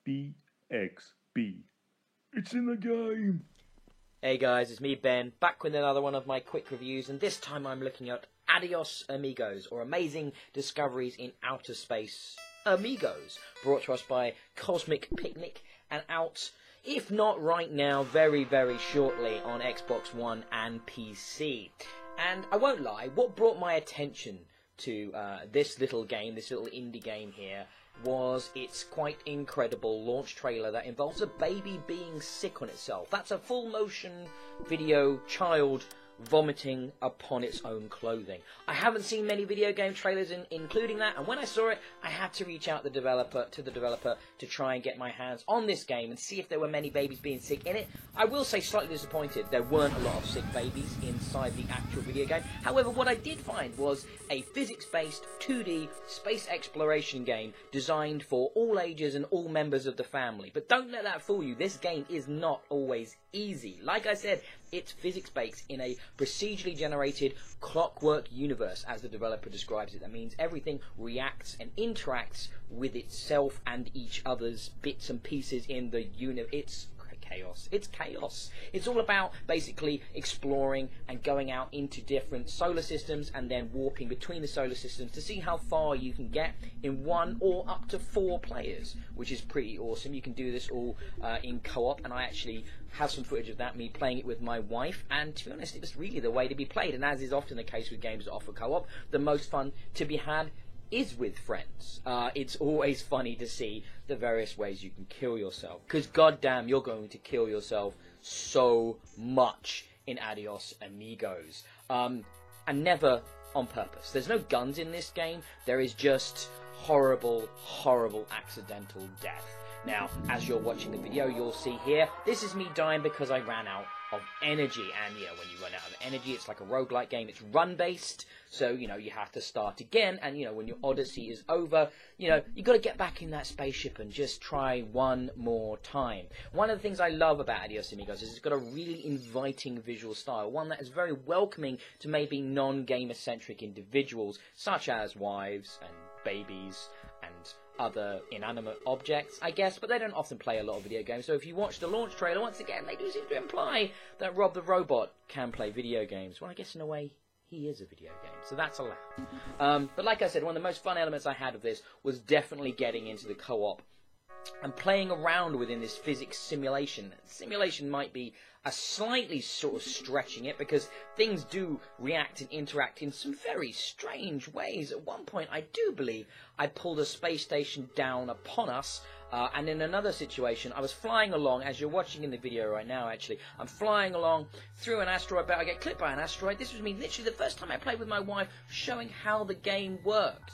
BXB. It's in the game! Hey guys, it's me Ben, back with another one of my quick reviews, and this time I'm looking at Adios Amigos, or Amazing Discoveries in Outer Space Amigos, brought to us by Cosmic Picnic, and out, if not right now, very, very shortly on Xbox One and PC. And I won't lie, what brought my attention to this little game, this little indie game here, was its quite incredible launch trailer that involves a baby being sick on itself. That's a full motion video child vomiting upon its own clothing. I haven't seen many video game trailers including that, and when I saw it, I had to reach out to the developer to try and get my hands on this game and see if there were many babies being sick in it. I will say slightly disappointed. There weren't a lot of sick babies inside the actual video game. However, what I did find was a physics-based 2D space exploration game designed for all ages and all members of the family. But don't let that fool you. This game is not always easy. Like I said, it's physics-based in a procedurally generated clockwork universe, as the developer describes it. That means everything reacts and interacts with itself and each other's bits and pieces in the universe. It's chaos. It's chaos. It's all about basically exploring and going out into different solar systems and then warping between the solar systems to see how far you can get in one or up to 4 players, which is pretty awesome. You can do this all in co-op, and I actually have some footage of that, me playing it with my wife, and to be honest, it was really the way to be played. And as is often the case with games that offer co-op, the most fun to be had is with friends. It's always funny to see the various ways you can kill yourself, because goddamn, you're going to kill yourself so much in Adios Amigos, and never on purpose. There's no guns in this game. There is just horrible, horrible accidental death. Now, as you're watching the video, you'll see here, this is me dying because I ran out of energy. And, you know, when you run out of energy, it's like a roguelike game. It's run-based, so, you know, you have to start again. And, you know, when your odyssey is over, you know, you've got to get back in that spaceship and just try one more time. One of the things I love about Adios Amigos is it's got a really inviting visual style, one that is very welcoming to maybe non-gamer-centric individuals, such as wives and babies and other inanimate objects, I guess, but they don't often play a lot of video games. So if you watch the launch trailer, once again, they do seem to imply that Rob the Robot can play video games. Well, I guess in a way, he is a video game, so that's allowed. But like I said, one of the most fun elements I had of this was definitely getting into the co-op and playing around within this physics simulation. Simulation might be a slightly sort of stretching it, because things do react and interact in some very strange ways. At one point, I do believe I pulled a space station down upon us, and in another situation, I was flying along, as you're watching in the video right now, actually, I'm flying along through an asteroid belt. I get clipped by an asteroid. This was me literally the first time I played with my wife, showing how the game worked.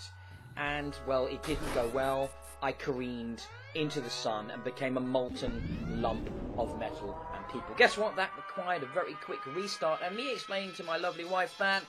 And, well, it didn't go well. I careened into the sun and became a molten lump of metal and people. Guess what? That required a very quick restart, and me explaining to my lovely wife that,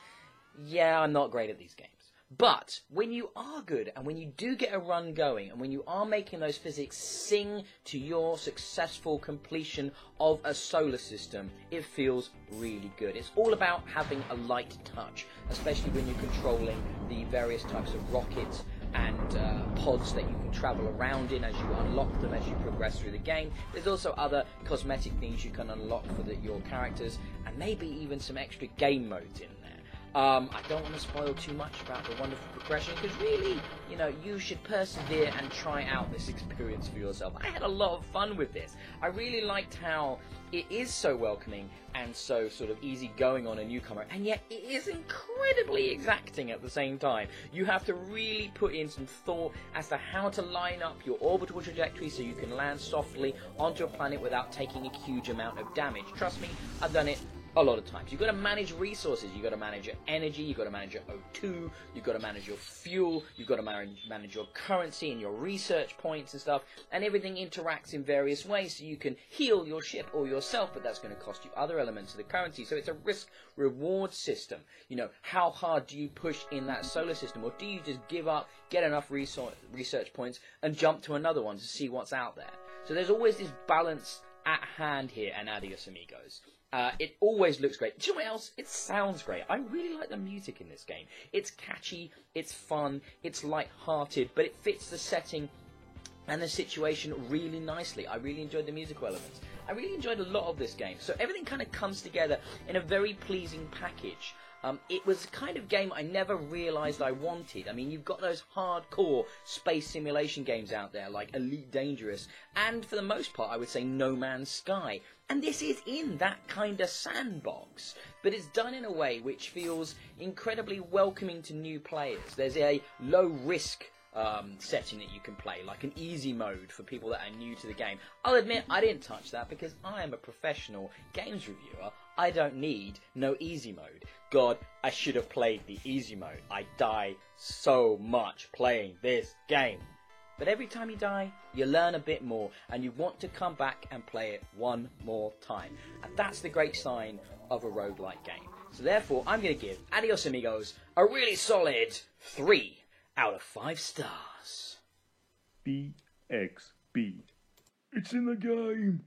yeah, I'm not great at these games. But when you are good, and when you do get a run going, and when you are making those physics sing to your successful completion of a solar system, it feels really good. It's all about having a light touch, especially when you're controlling the various types of rockets and pods that you can travel around in as you unlock them as you progress through the game. There's also other cosmetic things you can unlock for your characters, and maybe even some extra game modes in there. I don't want to spoil too much about the wonderful progression, because really, you know, you should persevere and try out this experience for yourself. I had a lot of fun with this. I really liked how it is so welcoming and so sort of easy going on a newcomer, and yet it is incredibly exacting at the same time. You have to really put in some thought as to how to line up your orbital trajectory so you can land softly onto a planet without taking a huge amount of damage. Trust me, I've done it a lot of times. You've got to manage resources, you've got to manage your energy, you've got to manage your O2, you've got to manage your fuel, you've got to manage your currency and your research points and stuff, and everything interacts in various ways, so you can heal your ship or yourself, but that's going to cost you other elements of the currency. So it's a risk-reward system. You know, how hard do you push in that solar system, or do you just give up, get enough research points, and jump to another one to see what's out there? So there's always this balance at hand here in Adios Amigos. It always looks great. Do you know what else? It sounds great. I really like the music in this game. It's catchy, it's fun, it's light-hearted, but it fits the setting and the situation really nicely. I really enjoyed the musical elements. I really enjoyed a lot of this game. So everything kind of comes together in a very pleasing package. It was the kind of game I never realised I wanted. I mean, you've got those hardcore space simulation games out there, like Elite Dangerous, and for the most part, I would say No Man's Sky. And this is in that kind of sandbox, but it's done in a way which feels incredibly welcoming to new players. There's a low-risk setting that you can play, like an easy mode for people that are new to the game. I'll admit I didn't touch that because I am a professional games reviewer. I don't need no easy mode. God, I should have played the easy mode. I die so much playing this game. But every time you die, you learn a bit more, and you want to come back and play it one more time. And that's the great sign of a roguelike game. So therefore, I'm going to give Adios Amigos a really solid 3 out of 5 stars. BXB. It's in the game.